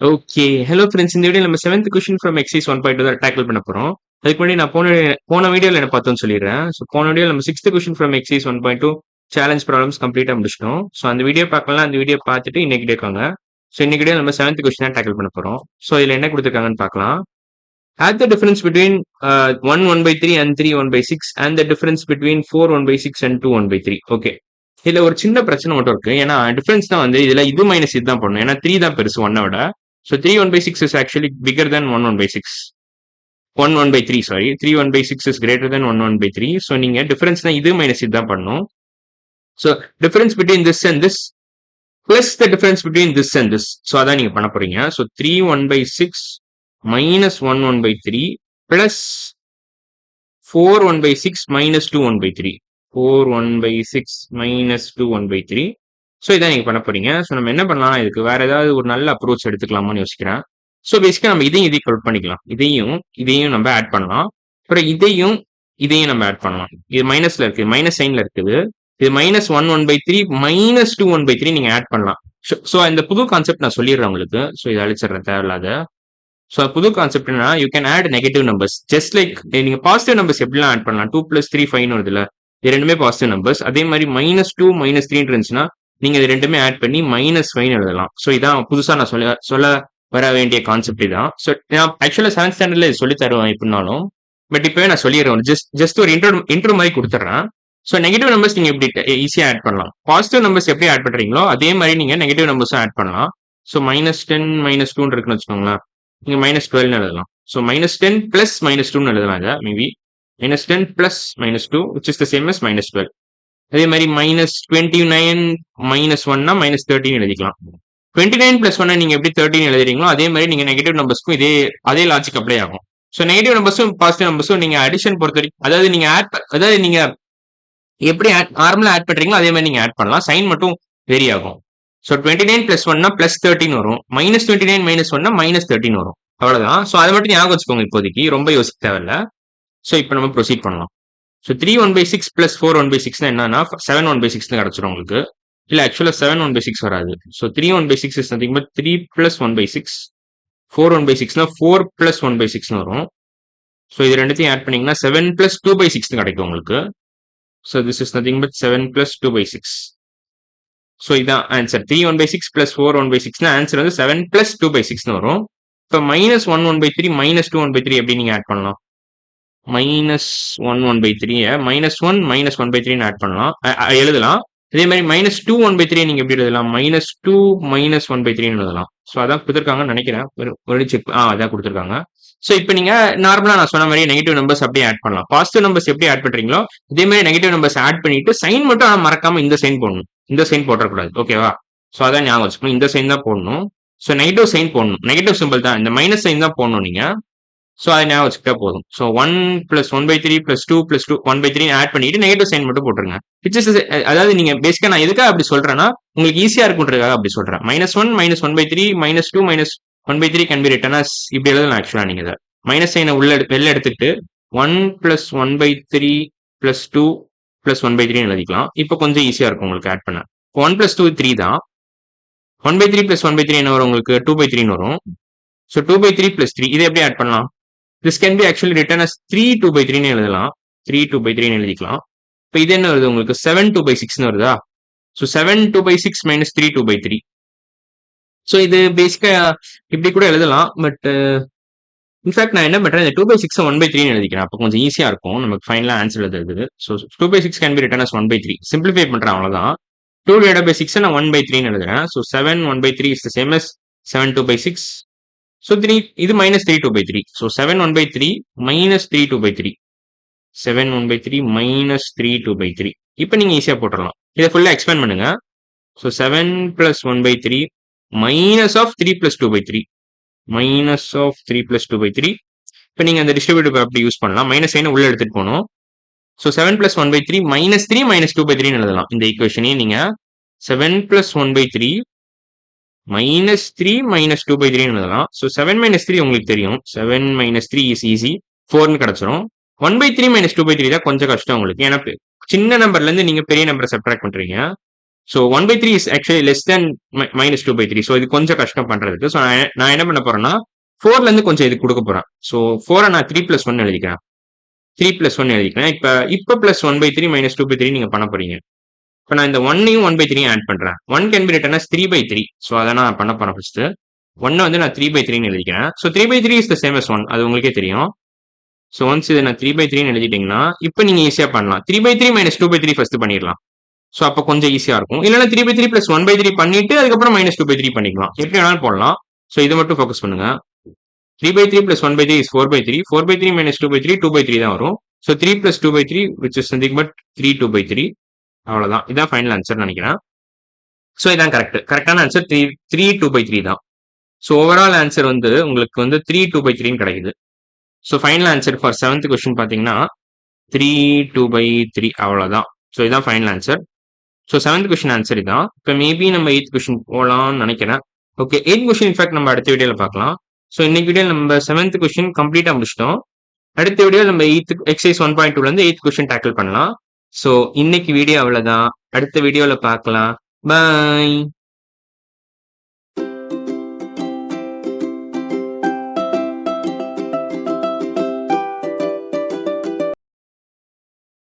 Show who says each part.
Speaker 1: Okay. Hello friends. இந்த video நம்ம 7th question from exercise 1.2 தான் டேக்கிள் பண்ண போறோம். அதுக்கு முன்னாடி நான் போன வீடியோல என்ன பார்த்தோம்னு சொல்லிடுறேன். போன வீடியோல நம்ம 6th question from exercise 1.2 challenge problems கம்ப்ளீட்டா முடிச்சிட்டோம். அந்த வீடியோ பார்க்கலாம், அந்த வீடியோ பார்த்துட்டு இன்னைக்கு வீடியோ வாங்க. இன்னைக்கு வீடியோ நம்ம 7th கொஸ்டின் தான் டேக்கிள் பண்ண போறோம். இதுல என்ன குடுத்துருக்காங்கன்னு பார்க்கலாம். Add the difference between 1 1/3 and 3 1/6 and the difference between 4 1/6 and 2 1/3. Okay. இதுல ஒரு சின்ன பிரச்சனை மட்டும் இருக்கு. ஏன்னா டிஃபரன்ஸ் தான் வந்து இதுல இது மைனஸ் இது தான் பண்ணணும். ஏன்னா 3 தான் பெருசு 1 விட. 3 1/6 is actually bigger than 1 1/6. 1 1/3 sorry. 3 1/6 is greater than 1 1/3. நீங்க டிஃபரன்ஸ் தான் இது மைனஸ் இது தான் பண்ணணும். Difference between this and this plus the difference between this and this. அதான் நீங்க பண்ண போறீங்க. 3 1/6 minus 1 1/3 plus 4 1/6 minus 2 1/3. 4 1/6 minus 2 1/3. இதான் நீங்க பண்ண போறீங்க. நம்ம என்ன பண்ணலாம், இதுக்கு வேற ஏதாவது ஒரு நல்ல அப்ரோச் எடுத்துக்கலாமான்னு யோசிக்கிறேன். பேசிக்கா நம்ம இதையும் ஈக்குவல் பண்ணிக்கலாம். இதையும் நம்ம ஆட் பண்ணலாம். அப்புறம் இதையும் நம்ம ஆட் பண்ணலாம். இது மைனஸ்ல இருக்கு, மைனஸ் சைன்ல இருக்குது. இது minus 1 1/3 minus 2 1/3 நீங்க ஆட் பண்ணலாம். இந்த புது கான்செப்ட் நான் சொல்லிடுறேன் உங்களுக்கு. இதை அழிச்சிடுறேன் தேவையில்லாத. புது கான்செப்ட் என்ன, you can add negative numbers. Just like நீங்க பாசிட்டிவ் நம்பர்ஸ் எப்படிலாம் ஆட் பண்ணலாம். 2 + 3 5 வருதுல, இது ரெண்டுமே பாசிட்டிவ் நம்பர்ஸ். அதே மாதிரி -2 -3 இருந்துச்சுன்னா நீங்க இது ரெண்டுமே ஆட் பண்ணி -5 எழுதலாம். இதான் புதுசா நான் சொல்ல வர வேண்டிய கான்செப்ட் இதான். நான் ஆக்சுவலா 7th ஸ்டாண்டர்ட்ல இது சொல்லி தருவேன் எப்படினாலும். பட் இப்பவே நான் சொல்லிடுறேன். ஜஸ்ட் ஒரு இன்ட்ரோ மாதிரி கொடுத்துட்றேன். நெகட்டிவ் நம்பர்ஸ் நீங்க எப்படி ஈஸியா ஆட் பண்ணலாம். பாசிட்டிவ் நம்பர்ஸ் எப்படி ஆட் பண்றீங்களோ அதே மாதிரி நீங்க நெகட்டிவ் நம்பர்ஸும் ஆட் பண்ணலாம். -10 -2 இருக்குன்னு வச்சுக்கோங்களேன். நீங்க -12 எழுதலாம். -10 plus -2 எழுதலாம். இதை maybe -10 plus -2 which is the same as -12. அதே மாதிரி -29 -1 -13 எழுதிக்கலாம். 29 plus 1 நீங்க எப்படி 13 எழுதுறீங்களோ அதே மாதிரி நீங்க நெகட்டிவ் நம்பர்ஸ்க்கும் அதே லாஜிக் அப்ளை ஆகும். நெகட்டிவ் நம்பர்ஸும் பாசிட்டிவ் நம்பர்ஸும் நீங்க அடிஷன் பொறுத்த வரைக்கும், அதாவது நீங்க எப்படி நார்மலா ஆட் பண்றீங்களோ அதே மாதிரி நீங்க ஆட் பண்ணலாம். சைன் மட்டும் வேரி ஆகும். 29 plus 1 +13 வரும். -29 -1 -13 வரும். அவ்வளவுதான். அதை மட்டும் ஞாபகம் வச்சுக்கோங்க இப்போதைக்கு. ரொம்ப யோசிக்க தேவையில்ல. இப்போ நம்ம ப்ரொசீட் பண்ணலாம். 3 1/6 plus 4 1/6 என்னன்னா 7 1/6 கிடைச்சிடும் உங்களுக்கு. இல்ல ஆக்சுவலா 7 1/6 வராது. 3 1/6 is nothing but 3 plus 1/6. 4 1/6 4 plus 1/6 வரும். இது ரெண்டுத்தையும் ஆட் பண்ணீங்கன்னா 7 plus 2/6 கிடைக்கும் உங்களுக்கு. this is nothing but 7 plus 2/6. இதான் ஆன்சர். 3 1/6 plus 4 1/6 ஆன்சர் வந்து 7 plus 2/6 வரும். இப்போ -1 1/3 -2 1/3 எப்படி நீங்க ஆட் பண்ணலாம்? -1 1/3 -1 -1/3 ஆட் பண்ணலாம், எழுதலாம். அதே மாதிரி -2 1/3 நீங்க எப்படி எழுதலாம்? -2 -1/3 எழுதலாம். அதான் கொடுத்துருக்காங்கன்னு நினைக்கிறேன். ஒரு செக். அதான் கொடுத்துருக்காங்க. இப்போ நீங்க நார்மலா நான் சொன்ன மாதிரி நெகட்டிவ் நம்பர்ஸ் அப்படியே ஆட் பண்ணலாம். பாசிட்டிவ் நம்பர்ஸ் எப்படி ஆட் பண்றீங்களோ இதே மாதிரி நெகட்டிவ் நம்பர்ஸ் ஆட் பண்ணிட்டு சைன் மட்டும் மறக்காம இந்த சைன் போடணும். இந்த சைன் போடக்கூடாது. ஓகேவா? அதான் ஞாபகம் வச்சுக்கணும். இந்த சைன் தான் போடணும். நெகட்டிவ் சைன் போடணும். நெகட்டிவ் சிம்பிள் தான். இந்த மைனஸ் சைன் தான் போடணும் நீங்க. அதை ஞாபகம் வச்சுக்கிட்டா போதும். 1 plus 1/3 plus 2 plus 2 1/3 ஆட் பண்ணிட்டு நெகட்டிவ் சைன் மட்டும் போட்டுருங்க. அதாவது நீங்க பேசிக்கா நான் எதுக்காக அப்படி சொல்றேன்னா உங்களுக்கு ஈஸியா இருக்குன்றதுக்காக அப்படி சொல்றேன். -1 -1/3 -2 -1/3 can be written as இப்படி எழுதலாம். ஆக்சுவலா நீங்க இதை மைனஸ் சைனை வெளில எடுத்துக்கிட்டு 1 plus 1/3 plus 2 plus 1/3 எழுதிக்கலாம். இப்போ கொஞ்சம் ஈஸியா இருக்கும் உங்களுக்கு ஆட் பண்ண. 1 plus 2 3 தான். 1/3 plus 1/3 என்ன வரும் உங்களுக்கு? 2/3 வரும். 2/3 plus 3 இதை எப்படி ஆட் பண்ணலாம்? This can be actually written as 3 2/3 எழுதலாம். 3 2/3 எழுதிக்கலாம். இப்போ இது என்ன வருது உங்களுக்கு? 7 2/6 வருதா? 7 2/6 minus 3 2/3. இது பேசிக்கா இப்படி கூட எழுதலாம். பட் இன்ஃபேக்ட் நான் என்ன பண்றேன், இந்த 2/6 1/3 எழுதிக்கிறேன். அப்போ கொஞ்சம் ஈஸியா இருக்கும் நமக்கு ஃபைனலா ஆன்சர் எழுதுறது. 2/6 can be written as 1/3. Simplify பண்றேன் அவ்வளவுதான். 2/6 நான் 1/3 எழுதுறேன். 7 1/3 is the same as 7 2/6. 3 இது -3 2/3. 7 1/3 -3 2/3. 7 1/3 -3 2/3. இப்போ நீங்க ஈஸியா போட்டுடலாம். இதை ஃபுல்லா எக்ஸ்பேண்ட் பண்ணுங்க. 7 plus 1/3 minus of 3 plus 2/3. minus of 3 plus 2/3. இப்போ நீங்க அந்த டிஸ்ட்ரிபியூட்டிவ் அப்படி யூஸ் பண்ணலாம். மைனஸ் சைனை உள்ள எடுத்துட்டு போகணும். 7 plus 1/3 -3 -2/3 எழுதலாம். இந்த ஈக்குவேஷனையும் நீங்க 7 plus 1/3 -3 -2/3 எழுதலாம். 7 - 3 உங்களுக்கு தெரியும். 7 - 3 is easy. 4 கிடைச்சிரும். 1/3 - 2/3 தான் கொஞ்சம் கஷ்டம் உங்களுக்கு. ஏன்னா சின்ன நம்பர்ல இருந்து நீங்க பெரிய நம்பரை சப்ட்ராக்ட் பண்றீங்க. So 1/3 is actually less than -2/3. So இது கொஞ்சம் கஷ்டம் பண்றதுக்கு. ஸோ நான் என்ன பண்ண போறேன்னா 4ல இருந்து கொஞ்சம் இது கொடுக்க போறேன். ஸோ 4 நான் 3+1 எழுதிக்கிறேன். 3+1 எழுதிக்கிறேன். இப்ப +1/3 -2/3 நீங்க பண்ண போறீங்க. இப்ப நான் இந்த 1ஐயும் 1/3 ஆட் பண்றேன். 1 can be written as 3/3. So அதை நான் பண்ண போறேன் ஃபர்ஸ்ட். 1 வந்து நான் 3/3 எழுதிக்கிறேன். So 3/3 is the same as 1. அது உங்களுக்கே தெரியும். ஸோ ஒன்ஸ் இதை நான் 3/3 எழுதிட்டீங்கன்னா இப்போ நீங்க ஈஸியா பண்ணலாம். 3/3 -2/3 ஃபர்ஸ்ட் பண்ணிடலாம். ஸோ அப்போ கொஞ்சம் ஈஸியா இருக்கும். இல்லைன்னா 3/3 + 1/3 பண்ணிட்டு அதுக்கப்புறம் -2/3 பண்ணிக்கலாம். எப்படி வேணாலும் போடலாம். ஸோ இதை மட்டும் ஃபோக்கஸ் பண்ணுங்க. 3/3 + 1/3 is 4/3. 4/3 -2/3 2/3 தான் வரும். So 3 + 2/3 which is nothing but 3 2/3. அவ்வளவுதான். இதான் ஃபைனல் ஆன்சர் நினைக்கிறேன். ஸோ இதான் கரெக்டான ஆன்சர் 3 2/3 தான். ஸோ ஓவரால் ஆன்சர் வந்து உங்களுக்கு வந்து 3 2/3 கிடைக்குது. So final answer for 7th question பார்த்தீங்கன்னா 3 2/3 அவ்வளோதான். ஸோ இதான் final answer. So 7th question answer இதான். இப்போ மேபி நம்ம 8th கொஸ்டின் போகலாம்னு நினைக்கிறேன். ஓகே 8th கொஸ்டின் இன்ஃபேக்ட் நம்ம அடுத்த வீடியோவில் பார்க்கலாம். ஸோ இன்னைக்கு வீடியோ நம்ம 7th கொஸ்டின் கம்ப்ளீட்டாக முடிச்சிட்டோம். அடுத்த வீடியோ நம்ம 8th எக்ஸசைஸ் 1.2லேருந்து 8th கொஸ்டின் டேக்கிள் பண்ணலாம். ஸோ இன்னைக்கு வீடியோ அவ்வளோதான். அடுத்த வீடியோவில் பார்க்கலாம். பாய்.